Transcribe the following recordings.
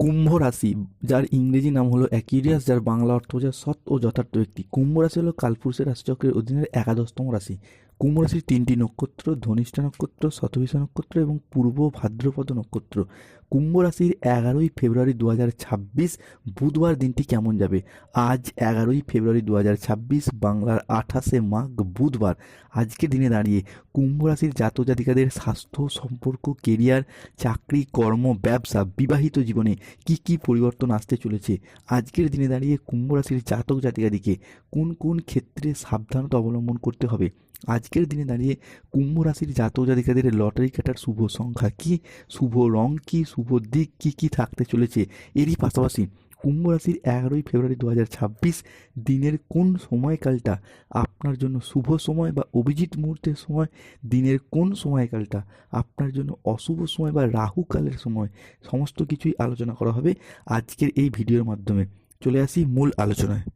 কুম্ভ রাশি, যার ইংরেজি নাম হলো অ্যাকুয়ারিয়াস, যার বাংলা অর্থ বোঝায় সৎ ও যথার্থ ব্যক্তি। কুম্ভ রাশি হলো কালপুরুষের রাশিচক্রের অধীনের 11তম রাশি। কুম্ভ রাশির 3টি নক্ষত্র: ধনিষ্ঠা নক্ষত্র, শতভিষা নক্ষত্র এবং পূর্ব ভাদ্রপদ নক্ষত্র। কুম্ভ রাশির 11ই ফেব্রুয়ারি 2026 বুধবার দিনটি কেমন যাবে? আজ 11ই ফেব্রুয়ারি 2026, বাংলার 28শে মাঘ বুধবার। আজকের দিনে দাঁড়িয়ে কুম্ভ রাশির জাতক জাতিকাদের স্বাস্থ্য, সম্পর্ক, কেরিয়ার, চাকরি, কর্ম, ব্যবসা, বিবাহিত জীবনে কি কি পরিবর্তন আসতে চলেছে? আজকের দিনে দাঁড়িয়ে কুম্ভ রাশির জাতক জাতিকাদিকে কোন কোন ক্ষেত্রে সাবধানতা অবলম্বন করতে হবে? আজকের দিনে দাঁড়িয়ে কুম্ভ রাশির জাতক জাতিকাদের লটারি কাটার শুভ সংখ্যা কি, শুভ রং কি, শুভ দিক কি কি থাকতে চলেছে? এরই পাশাপাশি কুম্ভ রাশির 11ই ফেব্রুয়ারি 2026 দিনের কোন সময়কালটা আপনার জন্য শুভ সময় বা অভিজিৎ মুহূর্তের সময়, দিনের কোন সময়কালটা আপনার জন্য অশুভ সময় বা রাহুকালের সময়, সমস্ত কিছুই আলোচনা করা হবে আজকের এই ভিডিওর মাধ্যমে। চলে আসি মূল আলোচনায়।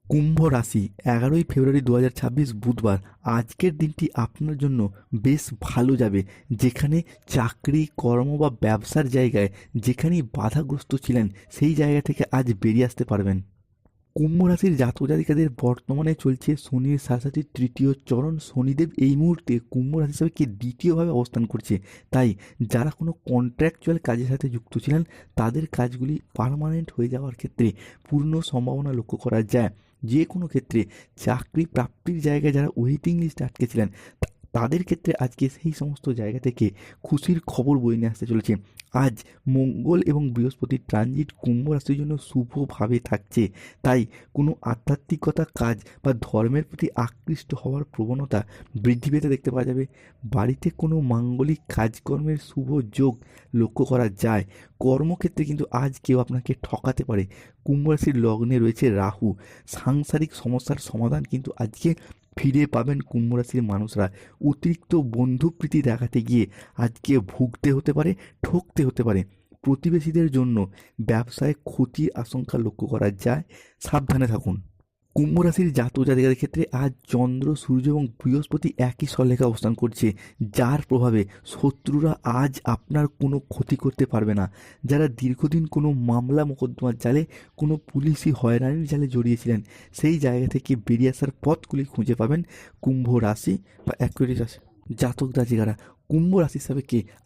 কুম্ভ রাশি, 11ই ফেব্রুয়ারি 2026 বুধবার। আজকের দিনটি আপনার জন্য বেশ ভালো যাবে। যেখানে চাকরি, কর্ম বা ব্যবসার জায়গায় যেখানেই বাধাগ্রস্ত ছিলেন, সেই জায়গা থেকে আজ বেরিয়ে আসতে পারবেন। কুম্ভ রাশির জাতক জাতিকাদের বর্তমানে চলছে শনির সাড়ে 3য় চরণ। শনিদেব এই মুহূর্তে কুম্ভ রাশি হিসাবে দ্বিতীয়ভাবে অবস্থান করছে। তাই যারা কোনো কন্ট্রাকচুয়াল কাজের সাথে যুক্ত ছিলেন, তাদের কাজগুলি পার্মানেন্ট হয়ে যাওয়ার ক্ষেত্রে পূর্ণ সম্ভাবনা লক্ষ্য করা যায়। যে কোনো ক্ষেত্রে চাকরি প্রাপ্তির জায়গায় যারা ওয়েটিং লিস্টে আটকে ছিলেন, তাদের ক্ষেত্রে আজকে সেই সমস্ত জায়গা থেকে খুশির খবর বয়ে নিয়ে আসতে চলেছে। আজ মঙ্গল এবং বৃহস্পতির ট্রানজিট কুম্ভ রাশির জন্য শুভভাবে থাকছে। তাই কোনো আধ্যাত্মিকতা কাজ বা ধর্মের প্রতি আকৃষ্ট হওয়ার প্রবণতা বৃদ্ধি পেতে দেখতে পাওয়া যাবে। বাড়িতে কোনো মাঙ্গলিক কাজকর্মের শুভ যোগ লক্ষ্য করা যায়। কর্মক্ষেত্রে কিন্তু আজ কেউ আপনাকে ঠকাতে পারে। কুম্ভ রাশির লগ্নে রয়েছে রাহু। সাংসারিক সমস্যার সমাধান কিন্তু আজকে ফিরে পাবেন কুম্ভ রাশির মানুষরা। অতিরিক্ত বন্ধুপ্রীতি দেখাতে গিয়ে আজকে ভুগতে হতে পারে, ঠকতে হতে পারে। প্রতিবেশীদের জন্য ব্যবসায় ক্ষতির আশঙ্কা লক্ষ্য করা যায়, সাবধানে থাকুন। কুম্ভ রাশির জাতক জাতিকাদের ক্ষেত্রে আজ চন্দ্র, সূর্য এবং বৃহস্পতি একই সলেখে অবস্থান করছে, যার প্রভাবে শত্রুরা আজ আপনার কোনো ক্ষতি করতে পারবে না। যারা দীর্ঘদিন কোনো মামলা মোকদ্দমার জালে, কোনো পুলিশি হয়রানির জালে জড়িয়েছিলেন, সেই জায়গা থেকে বেরিয়ে আসার পথগুলি খুঁজে পাবেন কুম্ভ রাশি বা অ্যাকুয়ারিয়াস রাশি জাতক জাতিকারা। কুম্ভ রাশি হিসাবে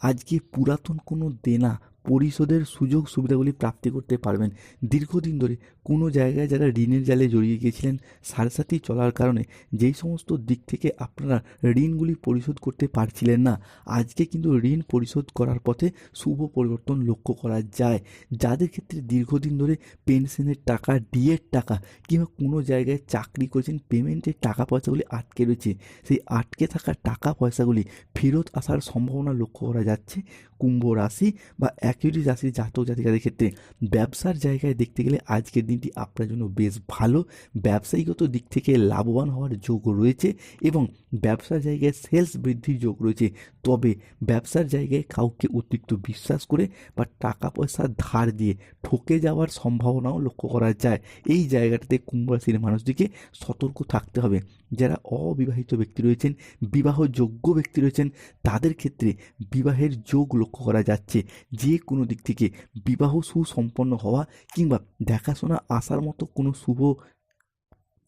আজকে পুরাতন কোনো দেনা পরিশোধের সুযোগ সুবিধাগুলি প্রাপ্তি করতে পারবেন। দীর্ঘদিন ধরে কোনো জায়গায় যারা ঋণের জালে জড়িয়ে গিয়েছিলেন, সাড়ে চলার কারণে যেই সমস্ত দিক থেকে আপনারা ঋণগুলি পরিশোধ করতে পারছিলেন না, আজকে কিন্তু ঋণ পরিশোধ করার পথে শুভ পরিবর্তন লক্ষ্য করা যায়। যাদের ক্ষেত্রে দীর্ঘদিন ধরে পেনশনের টাকা, ডিএর টাকা কিংবা কোনো জায়গায় চাকরি করেছেন, পেমেন্টের টাকা পয়সাগুলি আটকে রয়েছে, সেই আটকে থাকা টাকা পয়সাগুলি ফেরত আসার সম্ভাবনা লক্ষ্য করা যাচ্ছে কুম্ভ রাশি বা একই রাশির জাতক জাতিকাদের ক্ষেত্রে। ব্যবসার জায়গায় দেখতে গেলে আজকের দিনটি আপনার জন্য বেশ ভালো। ব্যবসায়িকত দিক থেকে লাভবান হওয়ার যোগ রয়েছে এবং ব্যবসার জায়গায় সেলস বৃদ্ধির যোগ রয়েছে। তবে ব্যবসার জায়গায় কাউকে অতিরিক্ত বিশ্বাস করে বা টাকা পয়সা ধার দিয়ে ঠকে যাওয়ার সম্ভাবনাও লক্ষ্য করা যায়। এই জায়গাটাতে কুম্ভ রাশির মানুষটিকে সতর্ক থাকতে হবে। যারা অবিবাহিত ব্যক্তি রয়েছেন, বিবাহযোগ্য ব্যক্তি রয়েছেন, তাদের ক্ষেত্রে বিবাহের যোগ লক্ষ্য করা যাচ্ছে। যে কোনো দিক থেকে বিবাহ সুসম্পন্ন হওয়া কিংবা দেখাশোনা আসার মতো কোনো শুভ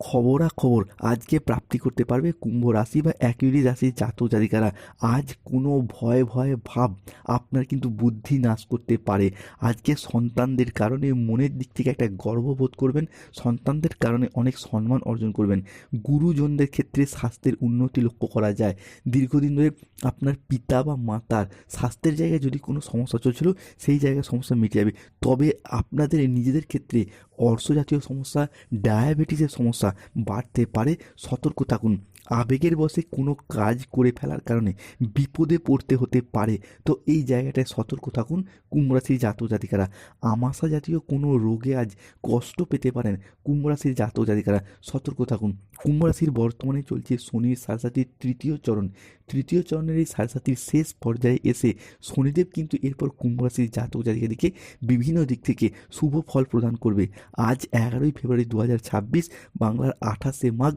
খবরাখবর আজকে প্রাপ্তি করতে পারবে কুম্ভ রাশি বা একই রাশির জাতক জাতিকারা। আজ কোনো ভয় ভয় ভাব আপনার কিন্তু বুদ্ধি নাশ করতে পারে। আজকে সন্তানদের কারণে মনের দিক থেকে একটা গর্ববোধ করবেন, সন্তানদের কারণে অনেক সম্মান অর্জন করবেন। গুরুজনদের ক্ষেত্রে স্বাস্থ্যের উন্নতি লক্ষ্য করা যায়। দীর্ঘদিন ধরে আপনার পিতা বা মাতার স্বাস্থ্যের জায়গায় যদি কোনো সমস্যা চলছিল, সেই জায়গায় সমস্যা মিটে যাবে। তবে আপনাদের নিজেদের ক্ষেত্রে অর্শজাতীয় সমস্যা, ডায়াবেটিসের সমস্যা বাড়তে পারে, সতর্ক থাকুন। আবেগের বশে কোনো কাজ করে ফেলার কারণে বিপদে পড়তে হতে পারে, তো এই জায়গাটায় সতর্ক থাকুন কুম্ভ রাশির জাতক জাতিকারা। আমাশা জাতীয় কোনো রোগে আজ কষ্ট পেতে পারেন কুম্ভ রাশির জাতক জাতিকারা, সতর্ক থাকুন। কুম্ভ রাশির বর্তমানে চলছে শনির সাড়ে 3য় চরণ। 3য় চরণের এই সাড়ে শেষ পর্যায়ে এসে শনিদেব কিন্তু এরপর কুম্ভ রাশির জাতক জাতিকাদেরকে বিভিন্ন দিক থেকে শুভ ফল প্রদান করবে। আজ 11ই ফেব্রুয়ারি 2026, বাংলার 28শে মাঘ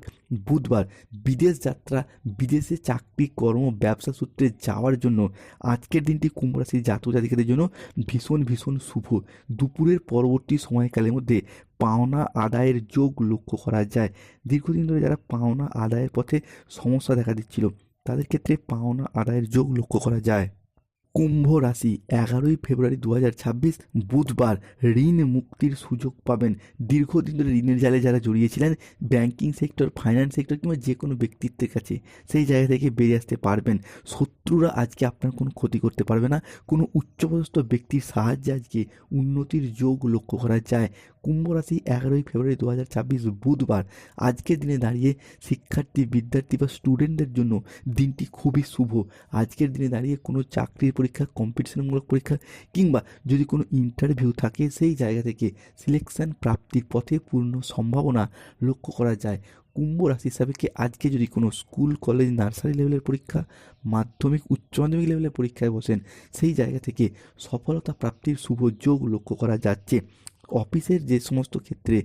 বুধবার। বিদেশ বিদেশ যাত্রা, বিদেশে চাকরি, কর্ম, ব্যবসা সূত্রে যাওয়ার জন্য আজকের দিনটি কুম্ভ রাশির জাতক জাতিকাদের জন্য ভীষণ ভীষণ শুভ। দুপুরের পরবর্তী সময়কালের মধ্যে পাওনা আদায়ের যোগ লক্ষ্য করা যায়। দীর্ঘদিন ধরে যারা পাওনা আদায়ের পথে সমস্যা দেখা দিচ্ছিল, তাদের ক্ষেত্রে পাওনা আদায়ের যোগ লক্ষ্য করা যায়। কুম্ভ রাশি 11ই ফেব্রুয়ারি 2026 বুধবার ঋণ মুক্তির সুযোগ পাবেন। দীর্ঘদিন ধরে ঋণের জালে যারা জড়িয়েছিলেন, ব্যাংকিং সেক্টর, ফাইন্যান্স সেক্টর কিংবা যে কোনো ব্যক্তিত্বের কাছে, সেই জায়গা থেকে বেরিয়ে আসতে পারবেন। শত্রুরা আজকে আপনার কোনো ক্ষতি করতে পারবে না। কোনো উচ্চপদস্থ ব্যক্তির সাহায্যে আজকে উন্নতির যোগ লক্ষ্য করা যায়। কুম্ভ রাশি 11ই ফেব্রুয়ারি 2026 বুধবার আজকের দিনে দাঁড়িয়ে শিক্ষার্থী, বিদ্যার্থী বা স্টুডেন্টদের জন্য দিনটি খুবই শুভ। আজকের দিনে দাঁড়িয়ে কোনো চাকরির পরীক্ষা, কম্পিটিশনমূলক পরীক্ষা কিংবা যদি কোনো ইন্টারভিউ থাকে, সেই জায়গা থেকে সিলেকশন প্রাপ্তির পথে পূর্ণ সম্ভাবনা লক্ষ্য করা যায়। কুম্ভ রাশি সাপেক্ষে আজকে যদি কোনো স্কুল, কলেজ, নার্সারি লেভেলের পরীক্ষা, মাধ্যমিক, উচ্চ মাধ্যমিক লেভেলের পরীক্ষায় বসেন, সেই জায়গা থেকে সফলতা প্রাপ্তির শুভ যোগ লক্ষ্য করা যাচ্ছে। অফিসের যে সমস্ত ক্ষেত্রে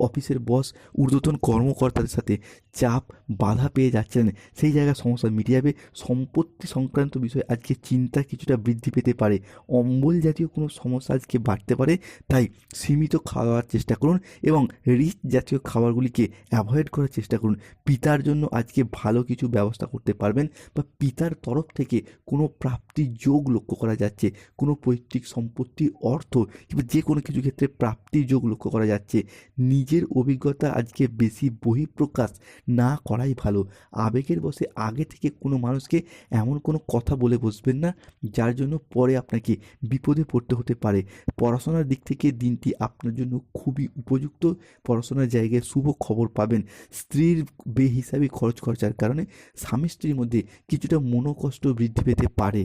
অফিসের বস, ঊর্ধ্বতন কর্মকর্তাদের সাথে চাপ, বাধা পেয়ে যাচ্ছিলেন, সেই জায়গায় সমস্যা মিটে যাবে। সম্পত্তি সংক্রান্ত বিষয়ে আজকে চিন্তা কিছুটা বৃদ্ধি পেতে পারে। অম্বল জাতীয় কোনো সমস্যা আজকে বাড়তে পারে, তাই সীমিত খাওয়ার চেষ্টা করুন এবং রিচ জাতীয় খাবারগুলিকে অ্যাভয়েড করার চেষ্টা করুন। পিতার জন্য আজকে ভালো কিছু ব্যবস্থা করতে পারবেন বা পিতার তরফ থেকে কোনো প্রাপ্তির যোগ লক্ষ্য করা যাচ্ছে। কোনো পৈতৃক সম্পত্তি, অর্থ কিংবা যে কোনো কিছু ক্ষেত্রে প্রাপ্তির যোগ লক্ষ্য করা যাচ্ছে। নিজের অভিজ্ঞতা আজকে বেশি বহিঃপ্রকাশ না করাই ভালো। আবেগের বশে আগে থেকে কোনো মানুষকে এমন কোনো কথা বলে বসবেন না, যার জন্য পরে আপনাকে বিপদে পড়তে হতে পারে। পড়াশোনার দিক থেকে দিনটি আপনার জন্য খুবই উপযুক্ত। পড়াশোনার জায়গায় শুভ খবর পাবেন। স্ত্রীর বেহিসাবি খরচার কারণে স্বামী স্ত্রীর মধ্যে কিছুটা মনোকষ্ট বৃদ্ধি পেতে পারে।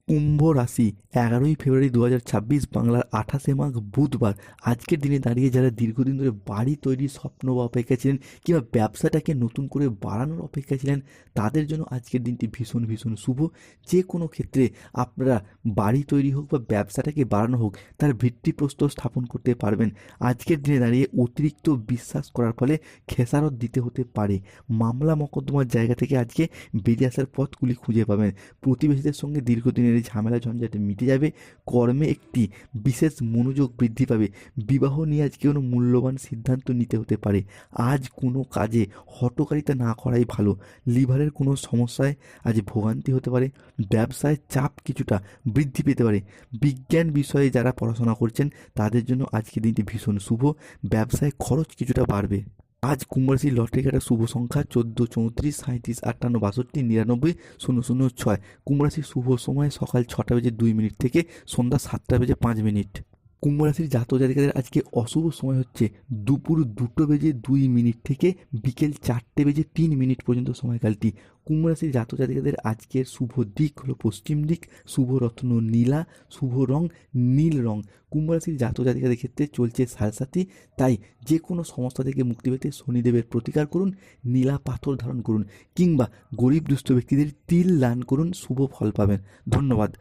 কুম্ভ রাশি 11ই ফেব্রুয়ারি 2026 বাংলার 28শে মাঘ বুধবার আজকের দিনে দাঁড়িয়ে যারা দীর্ঘদিন ধরে বাড়ি তৈরির স্বপ্ন বা অপেক্ষা ছিলেন কিংবা ব্যবসাটাকে নতুন করে বাড়ানোর অপেক্ষা ছিলেন, তাদের জন্য আজকের দিনটি ভীষণ ভীষণ শুভ। যে কোনো ক্ষেত্রে আপনারা বাড়ি তৈরি হোক বা ব্যবসাটাকে বাড়ানো হোক, তার ভিত্তিপ্রস্তর স্থাপন করতে পারবেন। আজকের দিনে দাঁড়িয়ে অতিরিক্ত বিশ্বাস করার ফলে খেসারত দিতে হতে পারে। মামলা মকদ্দমার জায়গা থেকে আজকে বেরিয়ে আসার পথগুলি খুঁজে পাবেন। প্রতিবেশীদের সঙ্গে দীর্ঘদিনের এই ঝামেলা ঝঞ্ঝাট মিটে যাবে। কর্মে একটি বিশেষ মনোযোগ বৃদ্ধি পাবে। বিবাহ নিয়ে আজকে কোনো মূল্যবান সিদ্ধান্ত নিতে হতে পারে। আজ কোনো কাজে হঠকারিতা না করাই ভালো। লিভারের কোনো সমস্যায় আজ ভোগান্তি হতে পারে। ব্যবসায় চাপ কিছুটা বৃদ্ধি পেতে পারে। বিজ্ঞান বিষয়ে যারা পড়াশোনা করছেন, তাদের জন্য আজকের দিনটি ভীষণ শুভ। ব্যবসায় খরচ কিছুটা বাড়বে। আজ কুম্ভ রাশির লটারি কাটার শুভ সংখ্যা 14, 34, 37, 58, 62, 99, 006। কুম্ভ রাশির শুভ সময় সকাল 6টা বেজে 2 মিনিট থেকে সন্ধ্যা 7টা বেজে 5 মিনিট। কুম্ভ রাশির জাতক জাতিকাদের আজকে অশুভ সময় হচ্ছে দুপুর 2টো বেজে 2 মিনিট থেকে বিকেল 4টে বেজে 3 মিনিট পর্যন্ত সময়কালটি। কুম্ভ রাশির জাতক জাতিকাদের আজকের শুভ দিক হলো পশ্চিম দিক, শুভ রত্ন নীলা, শুভ রং নীল রং। কুম্ভ রাশির জাতক জাতিকাদের ক্ষেত্রে চলছে সাড়ে, তাই যে কোনো সমস্যা থেকে মুক্তি পেতে শনিদেবের প্রতিকার করুন, নীলা পাথর ধারণ করুন কিংবা গরিব দুস্থ ব্যক্তিদের তিল দান করুন, শুভ ফল পাবেন। ধন্যবাদ।